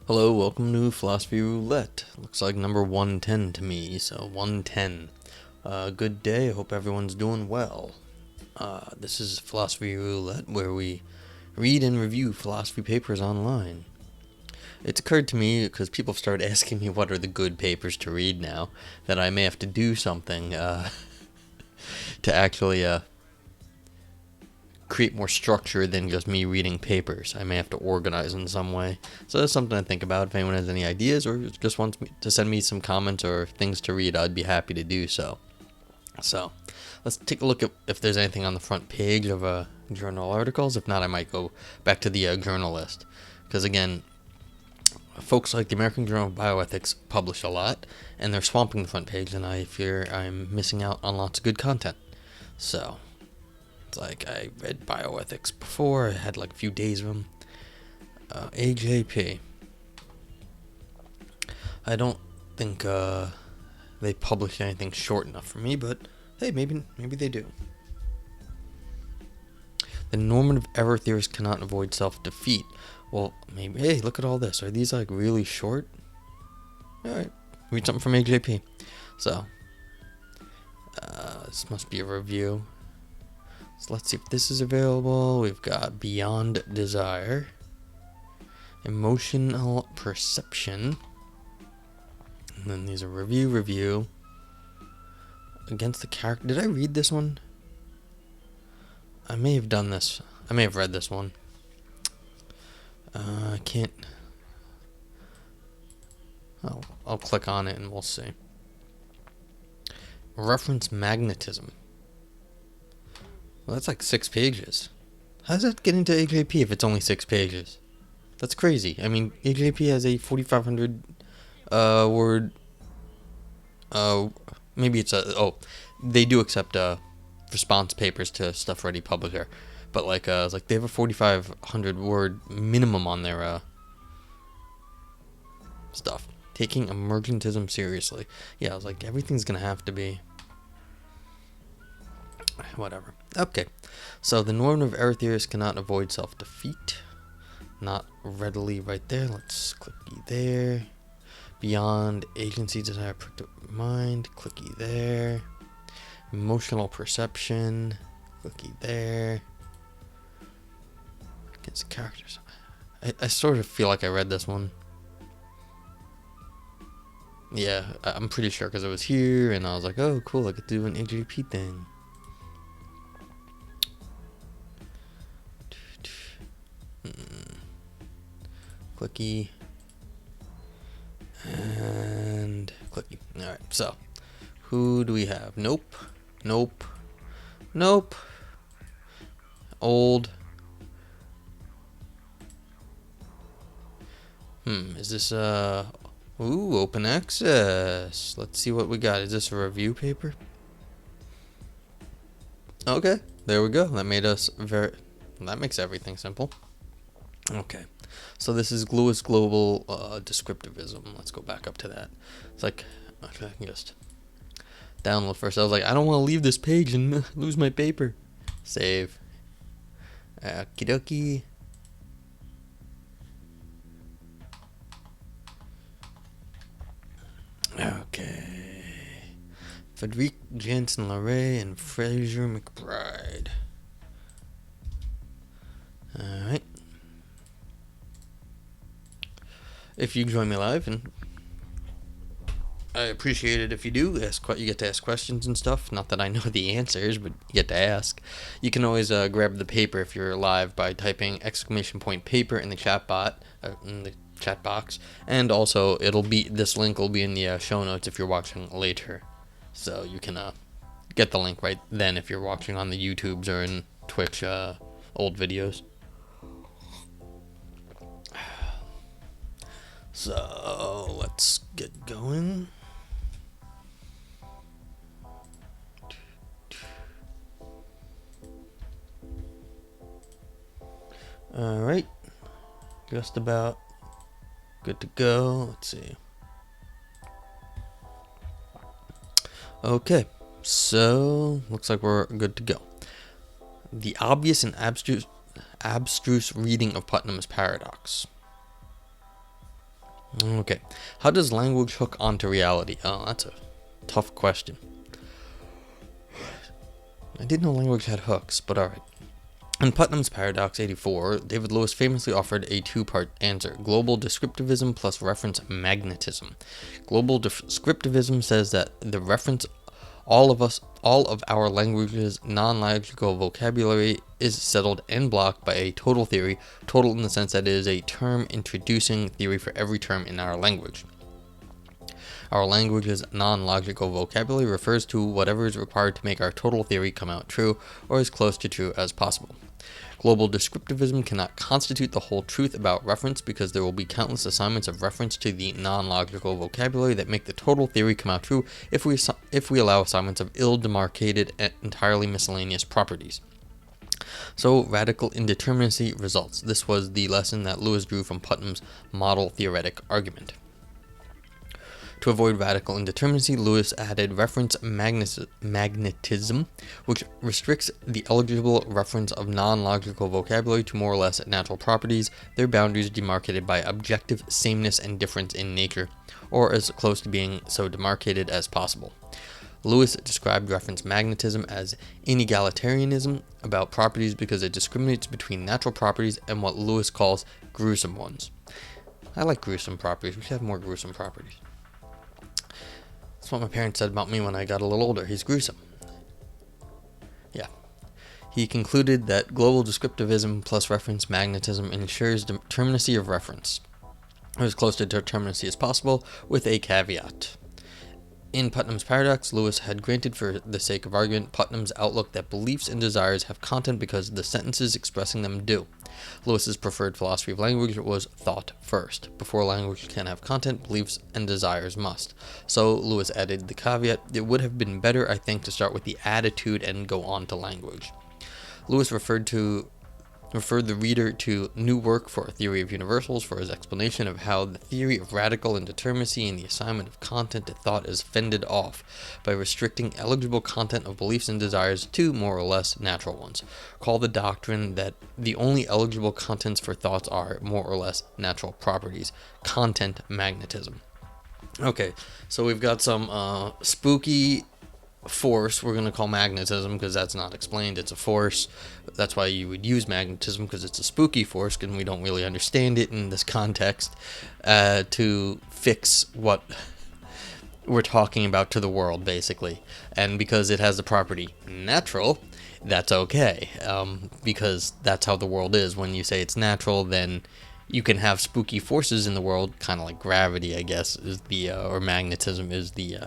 Hello, welcome to Philosophy Roulette. Looks like number 110 to me, so 110. Good day, I hope everyone's doing well. This is Philosophy Roulette, where we read and review philosophy papers online. It's occurred to me, because people have started asking me what are the good papers to read now, that I may have to do something to actually create more structure than just me reading papers. I may have to organize in some way. So that's something to think about. If anyone has any ideas or just wants me to send me some comments or things to read, I'd be happy to do so. So let's take a look at if there's anything on the front page of journal articles. If not, I might go back to the journal list. Because again, folks like the American Journal of Bioethics publish a lot, and they're swamping the front page, and I fear I'm missing out on lots of good content. So like, I read bioethics before, I had like a few days of them. AJP. I don't think they publish anything short enough for me, but hey, maybe they do. The normative error theorists cannot avoid self-defeat. Well, maybe, hey, look at all this. Are these like really short? Alright, read something from AJP. So, this must be a review. So let's see if this is available. We've got Beyond Desire, Emotional Perception, and then these are review. Against the Character. Did I read this one? I may have done this. I may have read this one. I can't. Oh, I'll click on it and we'll see. Reference Magnetism. Well, that's like 6 pages. How does that get into AJP if it's only 6 pages? That's crazy. I mean, AJP has a 4,500 word. Maybe it's a. Oh, they do accept response papers to Stuff Ready Publisher, but like it's like they have a 4,500 word minimum on their stuff. Taking emergentism seriously. Yeah, I was like, everything's gonna have to be. Whatever. Okay, so the normative error theorists cannot avoid self-defeat. Not readily right there. Let's clicky there. Beyond agency, desire, mind. Clicky there. Emotional perception. Clicky there. Against characters. I sort of feel like I read this one. Yeah, I'm pretty sure because it was here, and I was like, oh, cool, I get to do an AJP thing. Clicky and clicky. Alright, so who do we have? Nope. Old. Is this open access. Let's see what we got. Is this a review paper? Okay, there we go. That makes everything simple. Okay, so this is Lewis Global Descriptivism. Let's go back up to that. It's like, I can just download first. I was like, I don't want to leave this page and lose my paper. Save. Okie dokie. Okay. Frederique, Janssen-Lauret, and Fraser, MacBride. Alright. If you join me live, and I appreciate it if you do, you get to ask questions and stuff. Not that I know the answers, but you get to ask. You can always grab the paper if you're live by typing !paper in the chat box, and also this link will be in the show notes if you're watching later, so you can get the link right then if you're watching on the YouTubes or in Twitch old videos. So let's get going. Alright, just about good to go. Let's see. Okay, so looks like we're good to go. The obvious and abstruse reading of Putnams Paradox. Okay. How does language hook onto reality? Oh, that's a tough question. I didn't know language had hooks, but alright. In Putnams Paradox 84, David Lewis famously offered a two-part answer: global descriptivism plus reference magnetism. Global descriptivism says that the reference all of our language's non-logical vocabulary is settled and blocked by a total theory, total in the sense that it is a term introducing theory for every term in our language. Our language's non-logical vocabulary refers to whatever is required to make our total theory come out true, or as close to true as possible. Global descriptivism cannot constitute the whole truth about reference, because there will be countless assignments of reference to the non-logical vocabulary that make the total theory come out true if we allow assignments of ill-demarcated and entirely miscellaneous properties. So radical indeterminacy results. This was the lesson that Lewis drew from Putnam's model theoretic argument. To avoid radical indeterminacy, Lewis added reference magnetism, which restricts the eligible reference of non-logical vocabulary to more or less natural properties, their boundaries demarcated by objective sameness and difference in nature, or as close to being so demarcated as possible. Lewis described reference magnetism as inegalitarianism about properties because it discriminates between natural properties and what Lewis calls gruesome ones. I like gruesome properties. We should have more gruesome properties. That's what my parents said about me when I got a little older. He's gruesome. Yeah. He concluded that global descriptivism plus reference magnetism ensures determinacy of reference, or as close to determinacy as possible, with a caveat. In Putnam's Paradox, Lewis had granted, for the sake of argument, Putnam's outlook that beliefs and desires have content because the sentences expressing them do. Lewis's preferred philosophy of language was thought first. Before language can have content, beliefs and desires must. So Lewis added the caveat: it would have been better, I think, to start with the attitude and go on to language. Lewis referred the reader to New Work for a Theory of Universals for his explanation of how the theory of radical indeterminacy and the assignment of content to thought is fended off by restricting eligible content of beliefs and desires to more or less natural ones. Call the doctrine that the only eligible contents for thoughts are more or less natural properties. Content magnetism. Okay, so we've got some spooky force we're going to call magnetism, because that's not explained. It's a force. That's why you would use magnetism, because it's a spooky force, and we don't really understand it in this context to fix what we're talking about to the world, basically. And because it has the property natural, that's okay, because that's how the world is. When you say it's natural, then you can have spooky forces in the world, kind of like gravity, I guess, is the or magnetism is the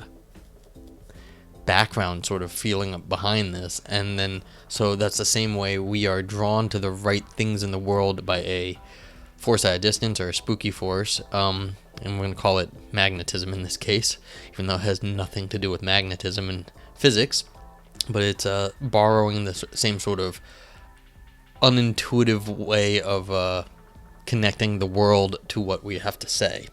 background sort of feeling behind this. And then so that's the same way we are drawn to the right things in the world by a force at a distance, or a spooky force, and we're going to call it magnetism in this case, even though it has nothing to do with magnetism in physics, but it's borrowing the same sort of unintuitive way of connecting the world to what we have to say.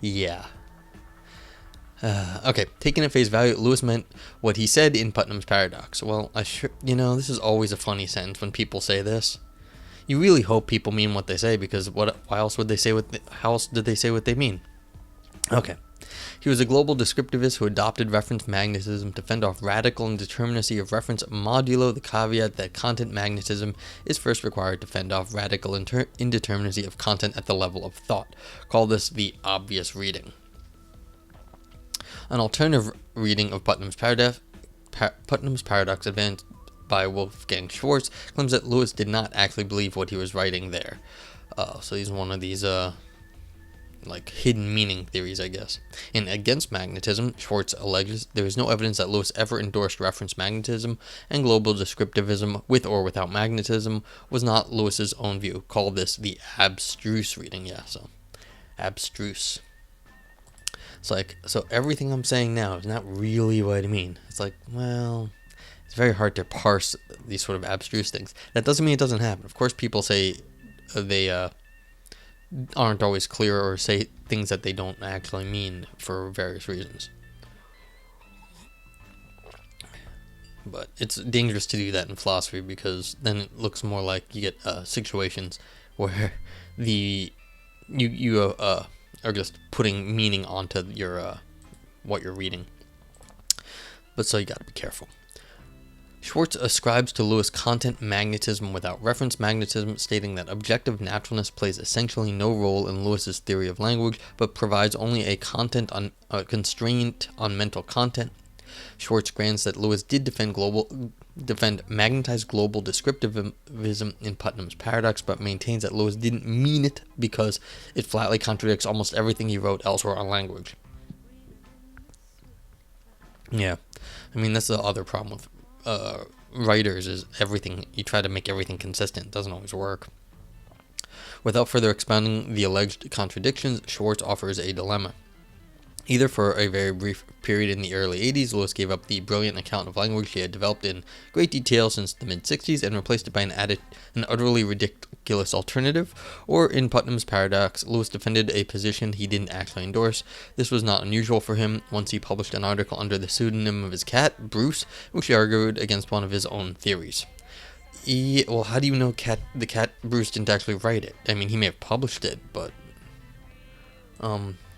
Yeah. Okay, taken at face value, Lewis meant what he said in Putnam's Paradox. Well, this is always a funny sentence when people say this. You really hope people mean what they say, because how else did they say what they mean? Okay. He was a global descriptivist who adopted reference magnetism to fend off radical indeterminacy of reference, modulo the caveat that content magnetism is first required to fend off radical indeterminacy of content at the level of thought. Call this the obvious reading. An alternative reading of Putnam's Paradox, advanced by Wolfgang Schwartz, claims that Lewis did not actually believe what he was writing there. So he's one of these hidden meaning theories, I guess. In Against Magnetism, Schwartz alleges there is no evidence that Lewis ever endorsed reference magnetism, and global descriptivism, with or without magnetism, was not Lewis's own view. Call this the abstruse reading. Yeah, so abstruse. It's like, so everything I'm saying now is not really what I mean. It's like, well, it's very hard to parse these sort of abstruse things. That doesn't mean it doesn't happen. Of course, people say they aren't always clear, or say things that they don't actually mean for various reasons. But it's dangerous to do that in philosophy, because then it looks more like you get situations where the you are just putting meaning onto your what you're reading. But so you got to be careful. Schwartz ascribes to Lewis content magnetism without reference magnetism, stating that objective naturalness plays essentially no role in Lewis's theory of language, but provides only a constraint on mental content. Schwartz grants that Lewis did defend magnetized global descriptivism in Putnam's Paradox, but maintains that Lewis didn't mean it because it flatly contradicts almost everything he wrote elsewhere on language. Yeah, I mean, that's the other problem with writers, is everything, you try to make everything consistent. It doesn't always work. Without further expounding the alleged contradictions, Schwartz offers a dilemma. Either for a very brief period in the early 80s, Lewis gave up the brilliant account of language he had developed in great detail since the mid-60s and replaced it by an utterly ridiculous alternative, or in Putnam's Paradox, Lewis defended a position he didn't actually endorse. This was not unusual for him. Once he published an article under the pseudonym of his cat, Bruce, in which he argued against one of his own theories. Well, how do you know the cat Bruce didn't actually write it? I mean, he may have published it, but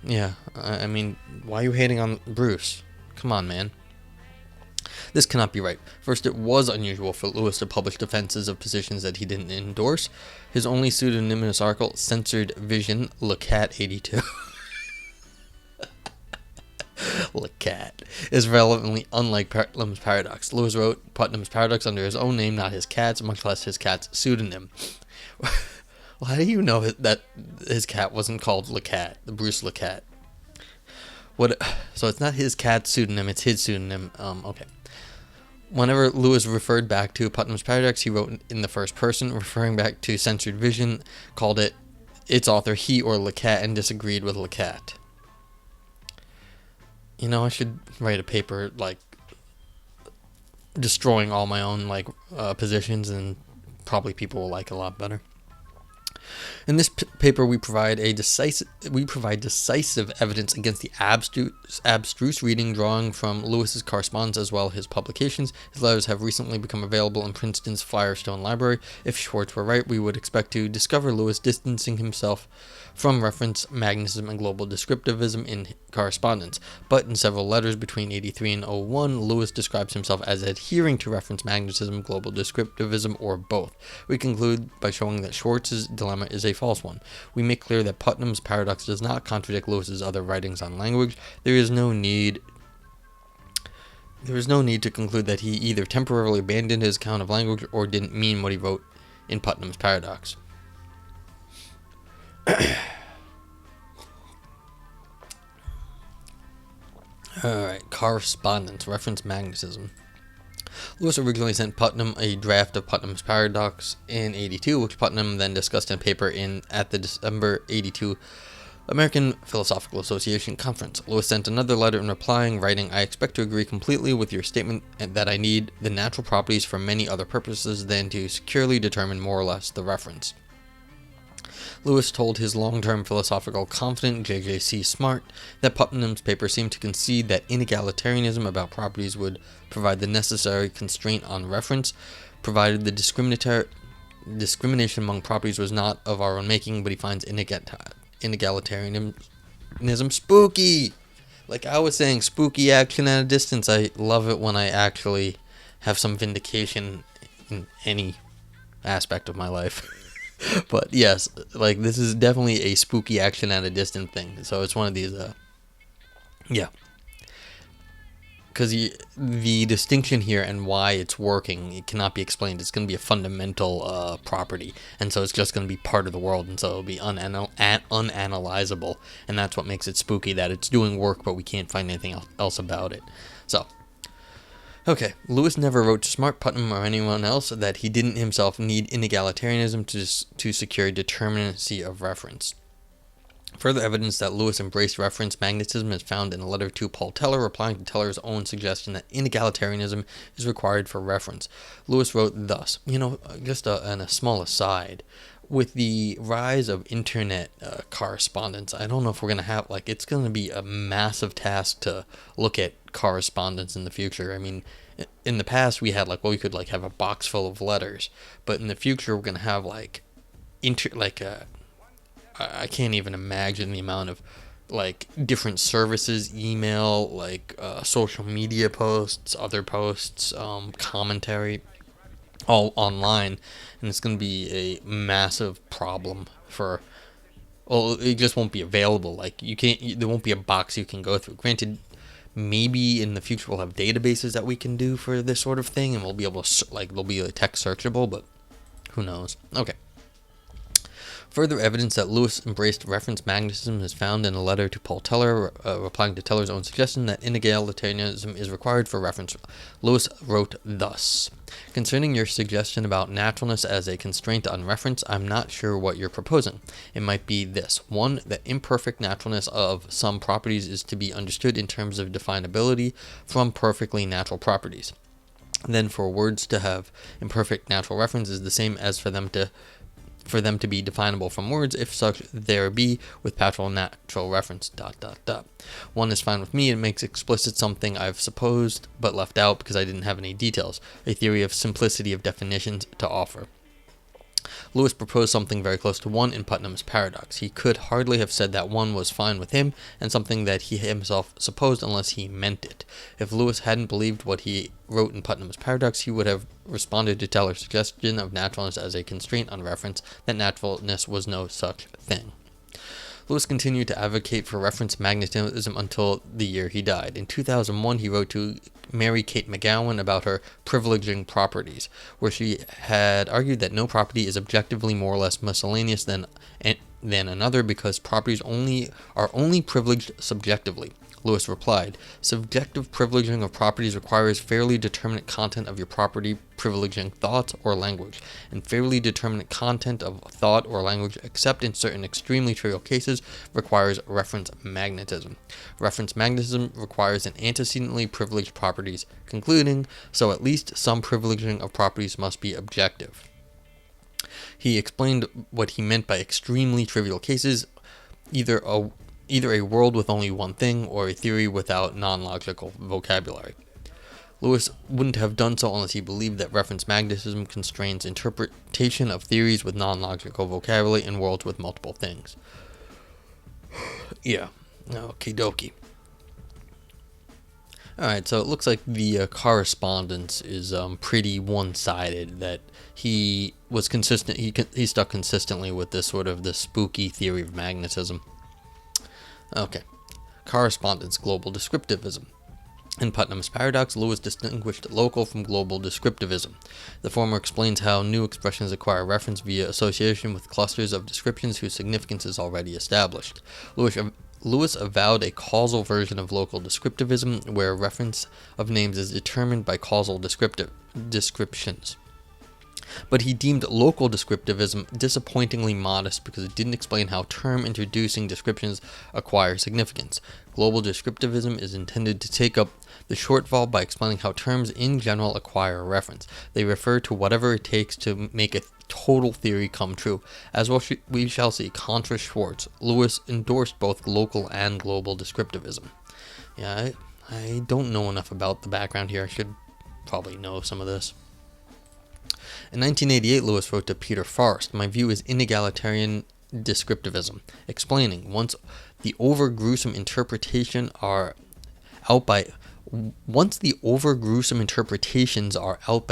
yeah, I mean, why are you hating on Bruce? Come on, man. This cannot be right. First, it was unusual for Lewis to publish defenses of positions that he didn't endorse. His only pseudonymous article, Censored Vision, LeCat 82. LeCat is relevantly unlike Putnam's Paradox. Lewis wrote Putnam's Paradox under his own name, not his cat's, much less his cat's pseudonym. Well, how do you know that his cat wasn't called LeCat, the Bruce LeCat? So it's not his cat's pseudonym, it's his pseudonym. Okay. Whenever Lewis referred back to Putnam's Paradox, he wrote in the first person, referring back to Censored Vision, called it its author he or LeCat, and disagreed with LeCat. You know, I should write a paper, like, destroying all my own, like, positions, and probably people will like it a lot better. In this paper, we provide decisive evidence against the abstruse reading drawing from Lewis's correspondence as well as his publications. His letters have recently become available in Princeton's Firestone Library. If Schwartz were right, we would expect to discover Lewis distancing himself from reference magnetism and global descriptivism in correspondence. But in several letters between 83 and 01, Lewis describes himself as adhering to reference magnetism, global descriptivism, or both. We conclude by showing that Schwartz's dilemma is a false one. We make clear that Putnam's Paradox does not contradict Lewis's other writings on language. There is no need to conclude that he either temporarily abandoned his account of language or didn't mean what he wrote in Putnam's Paradox. Alright, correspondence, reference magnetism. Lewis originally sent Putnam a draft of Putnam's Paradox in 82, which Putnam then discussed in a paper at the December 82 American Philosophical Association conference. Lewis sent another letter in replying, writing, "I expect to agree completely with your statement that I need the natural properties for many other purposes than to securely determine more or less the reference." Lewis told his long-term philosophical confidant J.J.C. Smart that Putnam's paper seemed to concede that inegalitarianism about properties would provide the necessary constraint on reference, provided the discrimination among properties was not of our own making, but he finds inegalitarianism spooky. Like I was saying, spooky action at a distance. I love it when I actually have some vindication in any aspect of my life. But yes, like this is definitely a spooky action at a distant thing. So it's one of these, yeah. Because the distinction here and why it's working, it cannot be explained. It's going to be a fundamental property, and so it's just going to be part of the world, and so it'll be unanalyzable, and that's what makes it spooky, that it's doing work, but we can't find anything else about it. So, okay, Lewis never wrote to Smart, Putnam, or anyone else that he didn't himself need inegalitarianism to secure determinacy of reference. Further evidence that Lewis embraced reference magnetism is found in a letter to Paul Teller, replying to Teller's own suggestion that inegalitarianism is required for reference. Lewis wrote thus, just a small aside, with the rise of internet correspondence, I don't know if we're going to have, it's going to be a massive task to look at correspondence in the future. I mean, in the past we had, we could, have a box full of letters, but in the future we're going to have, I can't even imagine the amount of like different services, email, like social media posts, other posts, commentary, all online, and it's going to be a massive problem for. Well, it just won't be available. Like you can't. There won't be a box you can go through. Granted, maybe in the future we'll have databases that we can do for this sort of thing, and we'll be able to like they'll be text searchable, but who knows? Okay. Further evidence that Lewis embraced reference magnetism is found in a letter to Paul Teller, replying to Teller's own suggestion that inegalitarianism is required for reference. Lewis wrote thus: "Concerning your suggestion about naturalness as a constraint on reference, I'm not sure what you're proposing. It might be this. 1. That imperfect naturalness of some properties is to be understood in terms of definability from perfectly natural properties. Then for words to have imperfect natural reference is the same as for them to be definable from words, if such there be, with natural reference, ... 1 is fine with me. It makes explicit something I've supposed but left out because I didn't have any details, a theory of simplicity of definitions to offer." Lewis proposed something very close to 1 in Putnam's Paradox. He could hardly have said that 1 was fine with him, and something that he himself supposed unless he meant it. If Lewis hadn't believed what he wrote in Putnam's Paradox, he would have responded to Teller's suggestion of naturalness as a constraint on reference, that naturalness was no such thing. Lewis continued to advocate for reference magnetism until the year he died. In 2001, he wrote to Mary Kate McGowan about her privileging properties, where she had argued that no property is objectively more or less miscellaneous than another because properties are only privileged subjectively. Lewis replied, "Subjective privileging of properties requires fairly determinate content of your property privileging thought or language, and fairly determinate content of thought or language, except in certain extremely trivial cases, requires reference magnetism. Reference magnetism requires an antecedently privileged properties, concluding, so at least some privileging of properties must be objective." He explained what he meant by extremely trivial cases, either a world with only one thing, or a theory without non-logical vocabulary. Lewis wouldn't have done so unless he believed that reference magnetism constrains interpretation of theories with non-logical vocabulary in worlds with multiple things. Yeah, okie dokie. Alright, so it looks like the correspondence is pretty one-sided, that he was consistent, he stuck consistently with this sort of the spooky theory of magnetism. Okay. Correspondence, global descriptivism. In Putnam's Paradox, Lewis distinguished local from global descriptivism. The former explains how new expressions acquire reference via association with clusters of descriptions whose significance is already established. Lewis avowed a causal version of local descriptivism, where reference of names is determined by causal descriptions. But he deemed local descriptivism disappointingly modest because it didn't explain how term-introducing descriptions acquire significance. Global descriptivism is intended to take up the shortfall by explaining how terms in general acquire reference. They refer to whatever it takes to make a total theory come true. As we shall see, contra Schwartz, Lewis endorsed both local and global descriptivism. Yeah, I don't know enough about the background here. I should probably know some of this. In 1988, Lewis wrote to Peter Forrest, "My view is inegalitarian descriptivism, explaining once the over-gruesome interpretations are out by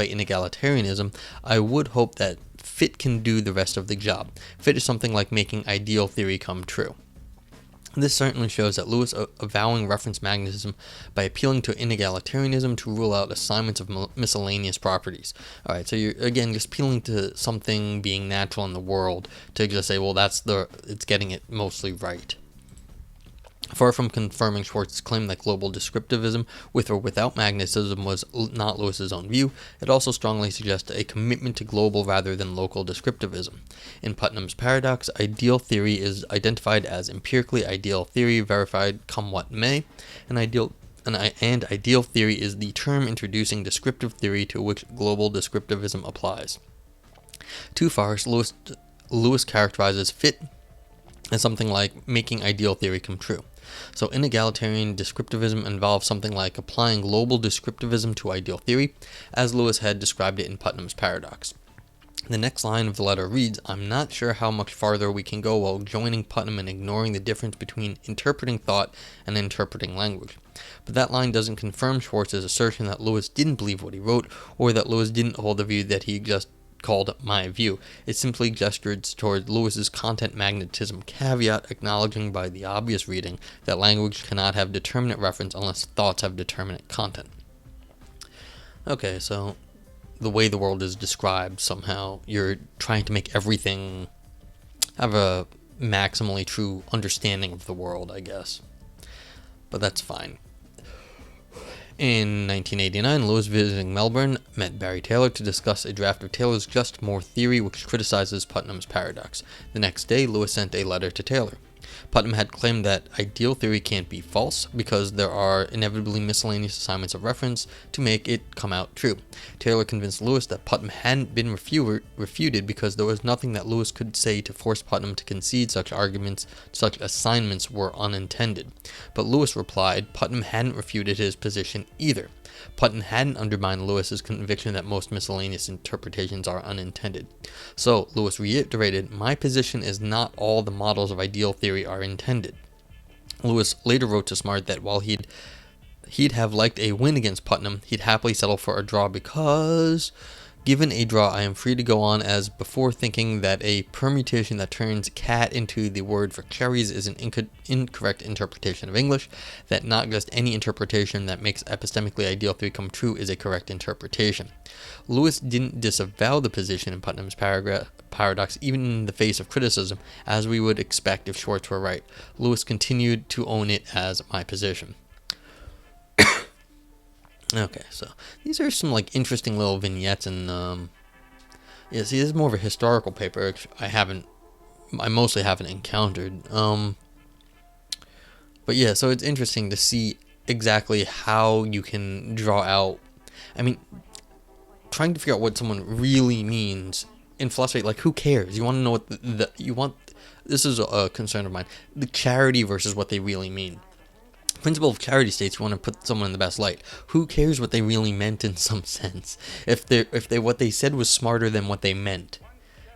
inegalitarianism, I would hope that fit can do the rest of the job. Fit is something like making ideal theory come true." This certainly shows that Lewis avowing reference magnetism by appealing to inegalitarianism to rule out assignments of miscellaneous properties. Alright, so you're, again, just appealing to something being natural in the world to just say, well, it's getting it mostly right. Far from confirming Schwartz's claim that global descriptivism, with or without magnetism, was not Lewis's own view, it also strongly suggests a commitment to global rather than local descriptivism. In Putnam's Paradox, ideal theory is identified as empirically ideal theory, verified come what may, and ideal theory is the term introducing descriptive theory to which global descriptivism applies. To Forrest, Lewis characterizes fit as something like making ideal theory come true. So inegalitarian descriptivism involves something like applying global descriptivism to ideal theory, as Lewis had described it in Putnam's Paradox. The next line of the letter reads, "I'm not sure how much farther we can go while joining Putnam and ignoring the difference between interpreting thought and interpreting language." But that line doesn't confirm Schwartz's assertion that Lewis didn't believe what he wrote, or that Lewis didn't hold the view that he just called my view. It simply gestures toward Lewis's content magnetism caveat, acknowledging by the obvious reading that language cannot have determinate reference unless thoughts have determinate content. Okay, so the way the world is described, somehow you're trying to make everything have a maximally true understanding of the world, I guess. But that's fine. In 1989, Lewis, visiting Melbourne, met Barry Taylor to discuss a draft of Taylor's Just More theory, which criticizes Putnam's Paradox. The next day, Lewis sent a letter to Taylor. Putnam had claimed that ideal theory can't be false because there are inevitably miscellaneous assignments of reference to make it come out true. Taylor convinced Lewis that Putnam hadn't been refuted because there was nothing that Lewis could say to force Putnam to concede such assignments were unintended. But Lewis replied Putnam hadn't refuted his position either. Putnam hadn't undermined Lewis's conviction that most miscellaneous interpretations are unintended. So, Lewis reiterated, "My position is not all the models of ideal theory are intended." Lewis later wrote to Smart that while he'd have liked a win against Putnam, he'd happily settle for a draw because, "Given a draw, I am free to go on as before, thinking that a permutation that turns cat into the word for cherries is an incorrect interpretation of English, that not just any interpretation that makes epistemically ideal theory come true is a correct interpretation." Lewis didn't disavow the position in Putnam's Paradox, even in the face of criticism, as we would expect if Schwartz were right. Lewis continued to own it as my position. Okay, so these are some interesting little vignettes, and yeah, see, this is more of a historical paper, which I mostly haven't encountered. But yeah, so it's interesting to see exactly how you can draw out. I mean, trying to figure out what someone really means in philosophy, who cares? You want to know what you want. This is a concern of mine: the charity versus what they really mean. Principle of charity states you want to put someone in the best light. Who cares what they really meant in some sense? If what they said was smarter than what they meant,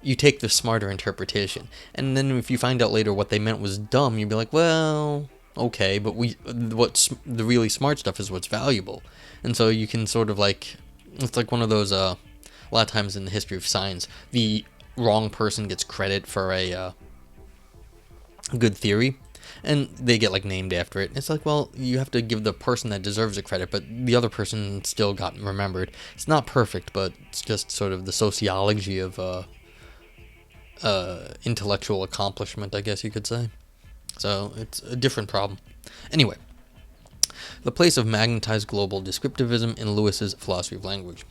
you take the smarter interpretation. And then if you find out later what they meant was dumb, you'd be like, well, okay, but what's the really smart stuff is what's valuable. And so you can sort of it's like one of those a lot of times in the history of science, the wrong person gets credit for a good theory. And they get named after it. It's well, you have to give the person that deserves the credit, but the other person still got remembered. It's not perfect, but it's just sort of the sociology of intellectual accomplishment, I guess you could say. So it's a different problem. Anyway, the place of magnetized global descriptivism in Lewis's philosophy of language.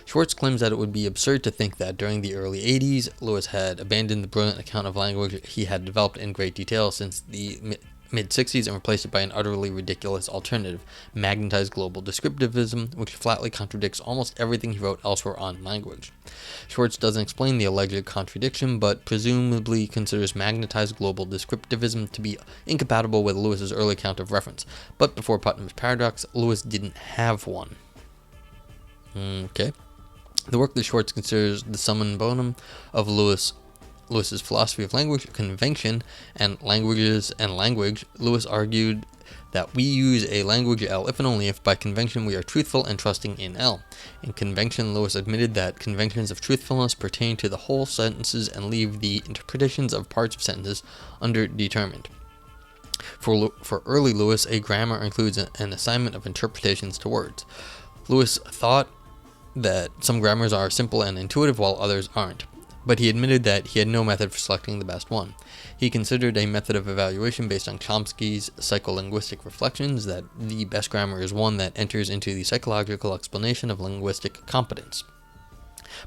Schwartz claims that it would be absurd to think that during the early 80s, Lewis had abandoned the brilliant account of language he had developed in great detail since the mid-60s and replaced it by an utterly ridiculous alternative, magnetized global descriptivism, which flatly contradicts almost everything he wrote elsewhere on language. Schwartz doesn't explain the alleged contradiction, but presumably considers magnetized global descriptivism to be incompatible with Lewis's early account of reference. But before Putnam's Paradox, Lewis didn't have one. Okay. The work that Schwartz considers the Summum Bonum of Lewis's philosophy of language, convention, and languages and language. Lewis argued that we use a language L if and only if by convention we are truthful and trusting in L. In convention, Lewis admitted that conventions of truthfulness pertain to the whole sentences and leave the interpretations of parts of sentences underdetermined. For early Lewis, a grammar includes an assignment of interpretations to words. Lewis thought that some grammars are simple and intuitive while others aren't, but he admitted that he had no method for selecting the best one. He considered a method of evaluation based on Chomsky's psycholinguistic reflections that the best grammar is one that enters into the psychological explanation of linguistic competence.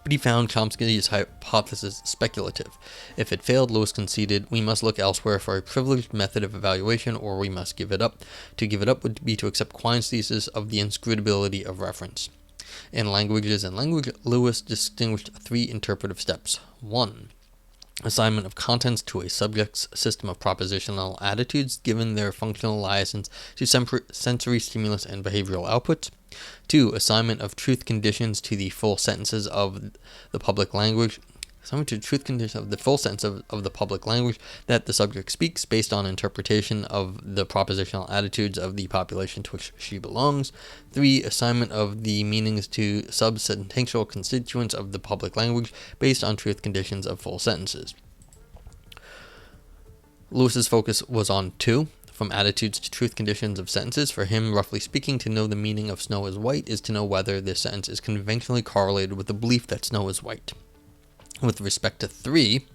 But he found Chomsky's hypothesis speculative. If it failed, Lewis conceded, we must look elsewhere for a privileged method of evaluation, or we must give it up. To give it up would be to accept Quine's thesis of the inscrutability of reference. In Languages and Language, Lewis distinguished 3 interpretive steps. 1. Assignment of contents to a subject's system of propositional attitudes given their functional liaisons to sensory stimulus and behavioral outputs. 2. Assignment of truth conditions to the full sentences of the public language. Summary to truth conditions of the full sense of the public language that the subject speaks based on interpretation of the propositional attitudes of the population to which she belongs. 3. Assignment of the meanings to substantial constituents of the public language based on truth conditions of full sentences. Lewis's focus was on 2. From attitudes to truth conditions of sentences. For him, roughly speaking, to know the meaning of snow is white is to know whether this sentence is conventionally correlated with the belief that snow is white. With respect to 3,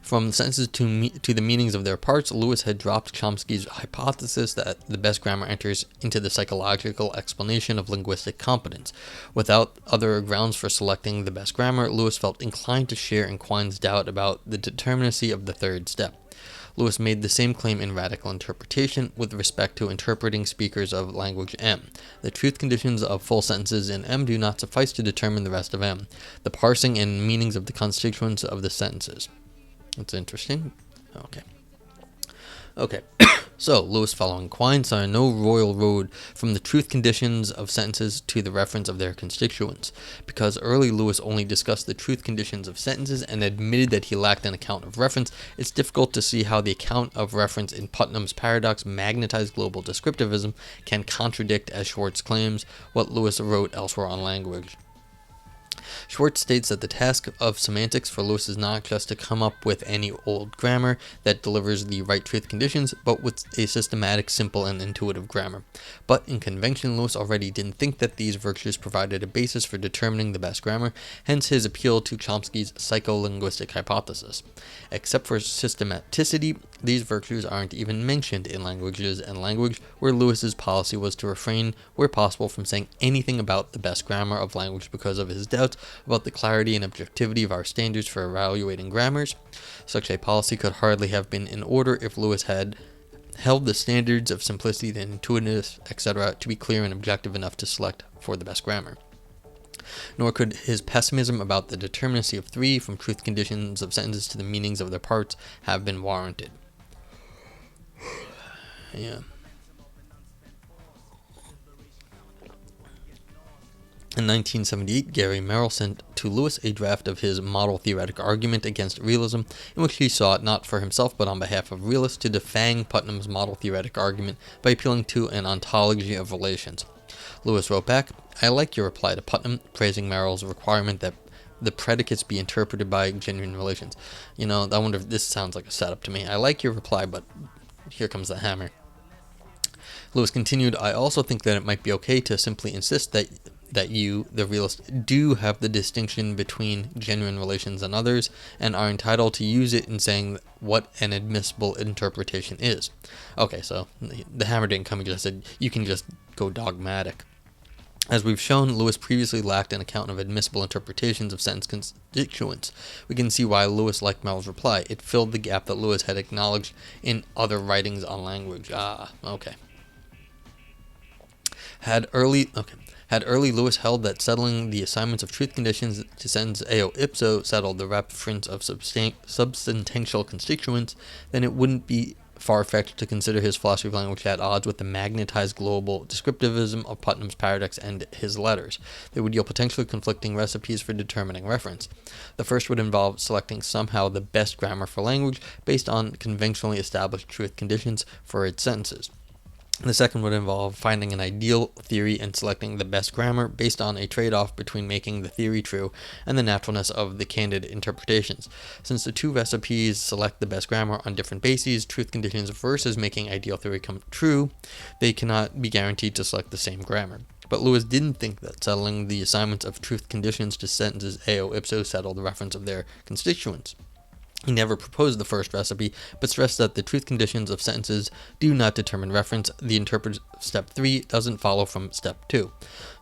from sentences to the meanings of their parts, Lewis had dropped Chomsky's hypothesis that the best grammar enters into the psychological explanation of linguistic competence. Without other grounds for selecting the best grammar, Lewis felt inclined to share in Quine's doubt about the determinacy of the third step. Lewis made the same claim in Radical Interpretation with respect to interpreting speakers of language M. The truth conditions of full sentences in M do not suffice to determine the rest of M, the parsing and meanings of the constituents of the sentences. That's interesting. Okay. So, Lewis, following Quine, saw no royal road from the truth conditions of sentences to the reference of their constituents. Because early Lewis only discussed the truth conditions of sentences and admitted that he lacked an account of reference, it's difficult to see how the account of reference in Putnam's Paradox, Magnetized Global Descriptivism, can contradict, as Schwartz claims, what Lewis wrote elsewhere on language. Schwartz states that the task of semantics for Lewis is not just to come up with any old grammar that delivers the right truth conditions, but with a systematic, simple, and intuitive grammar. But in convention, Lewis already didn't think that these virtues provided a basis for determining the best grammar, hence his appeal to Chomsky's psycholinguistic hypothesis. Except for systematicity, these virtues aren't even mentioned in Languages and Language, where Lewis's policy was to refrain, where possible, from saying anything about the best grammar of language because of his doubts about the clarity and objectivity of our standards for evaluating grammars. Such a policy could hardly have been in order if Lewis had held the standards of simplicity and intuitiveness, etc., to be clear and objective enough to select for the best grammar. Nor could his pessimism about the determinacy of 3 from truth conditions of sentences to the meanings of their parts have been warranted. Yeah. In 1978, Gary Merrill sent to Lewis a draft of his model theoretic argument against realism, in which he sought, not for himself but on behalf of realists, to defang Putnam's model theoretic argument by appealing to an ontology of relations. Lewis wrote back, "I like your reply to Putnam, praising Merrill's requirement that the predicates be interpreted by genuine relations." I wonder if this sounds like a setup to me. I like your reply, but here comes the hammer. Lewis continued, "I also think that it might be okay to simply insist that you, the realist, do have the distinction between genuine relations and others, and are entitled to use it in saying what an admissible interpretation is." Okay, so the hammer didn't come, he just said, you can just go dogmatic. As we've shown, Lewis previously lacked an account of admissible interpretations of sentence constituents. We can see why Lewis liked Merrill's reply. It filled the gap that Lewis had acknowledged in other writings on language. Okay. Had early Lewis held that settling the assignments of truth conditions to sentence eo ipso settled the reference of substantial constituents, then it wouldn't be far-fetched to consider his philosophy of language at odds with the magnetized global descriptivism of Putnam's Paradox and his letters. They would yield potentially conflicting recipes for determining reference. The first would involve selecting somehow the best grammar for language based on conventionally established truth conditions for its sentences. The second would involve finding an ideal theory and selecting the best grammar based on a trade-off between making the theory true and the naturalness of the candid interpretations. Since the two recipes select the best grammar on different bases, truth conditions versus making ideal theory come true, they cannot be guaranteed to select the same grammar. But Lewis didn't think that settling the assignments of truth conditions to sentences eo ipso settled the reference of their constituents. He never proposed the first recipe, but stressed that the truth conditions of sentences do not determine reference. The interpretive step 3 doesn't follow from step 2.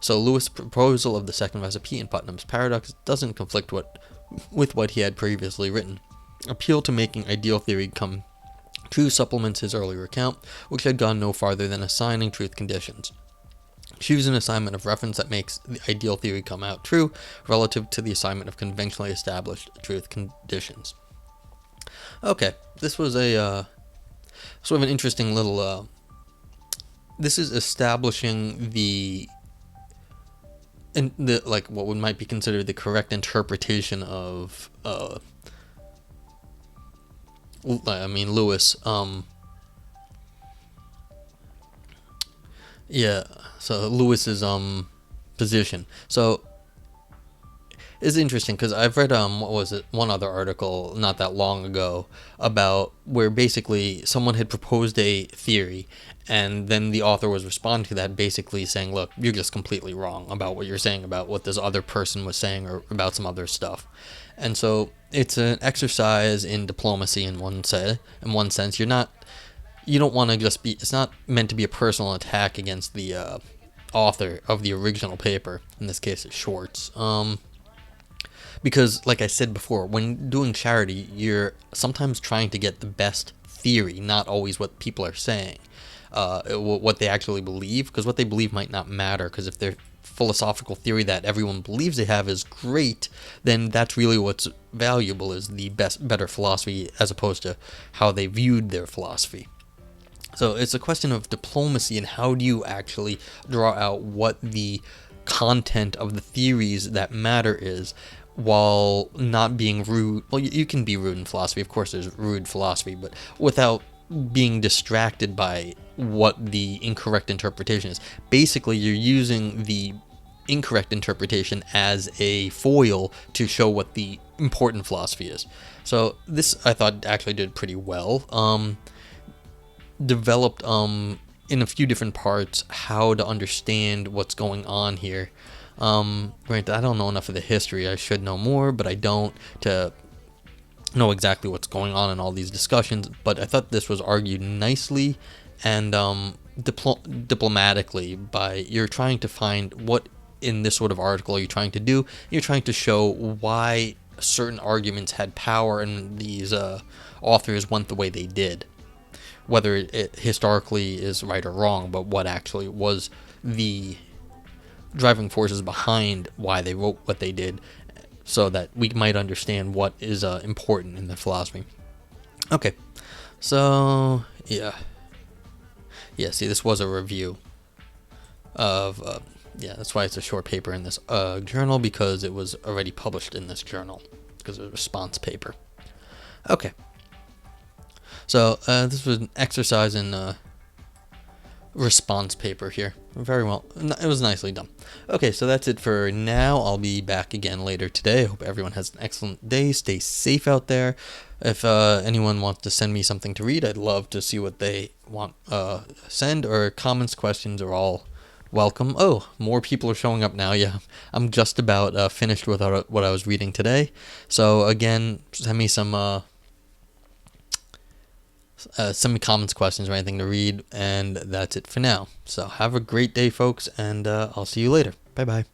So Lewis' proposal of the second recipe in Putnam's Paradox doesn't conflict with what he had previously written. Appeal to making ideal theory come true supplements his earlier account, which had gone no farther than assigning truth conditions. Choose an assignment of reference that makes the ideal theory come out true relative to the assignment of conventionally established truth conditions. Okay, this was a sort of an interesting little. This is establishing the and the like what would might be considered the correct interpretation of Lewis. Yeah. So Lewis's position. So it's interesting because I've read what was it, one other article not that long ago about where basically someone had proposed a theory, and then the author was responding to that, basically saying, look, you're just completely wrong about what you're saying about what this other person was saying or about some other stuff. And so it's an exercise in diplomacy in one sense. You don't want to just be, it's not meant to be a personal attack against the author of the original paper. In this case, it's Schwartz. Because, like I said before, when doing charity, you're sometimes trying to get the best theory, not always what people are saying, what they actually believe, because what they believe might not matter, because if their philosophical theory that everyone believes they have is great, then that's really what's valuable, is the better philosophy, as opposed to how they viewed their philosophy. So it's a question of diplomacy, and how do you actually draw out what the content of the theories that matter is, while not being rude. Well, you can be rude in philosophy. Of course, there's rude philosophy, but without being distracted by what the incorrect interpretation is. Basically, you're using the incorrect interpretation as a foil to show what the important philosophy is. So this, I thought, actually did pretty well. Developed in a few different parts how to understand what's going on here. Granted, I don't know enough of the history. I should know more, but I don't, to know exactly what's going on in all these discussions. But I thought this was argued nicely and diplomatically. By, you're trying to find what in this sort of article you're trying to do. You're trying to show why certain arguments had power and these authors went the way they did. Whether it historically is right or wrong, but what actually was the driving forces behind why they wrote what they did, so that we might understand what is important in the philosophy. Okay, so yeah, see, this was a review of that's why it's a short paper in this journal, because it was already published in this journal, because it was a response paper. Okay, so this was an exercise in response paper here. Very well. It was nicely done. Okay, so that's it for now. I'll be back again later today. I hope everyone has an excellent day. Stay safe out there. If anyone wants to send me something to read, I'd love to see what they want send, or comments, questions are all welcome. Oh, more people are showing up now. Yeah, I'm just about finished with what I was reading today. So again, send me some comments, questions, or anything to read, and that's it for now. So have a great day, folks, and I'll see you later. Bye bye.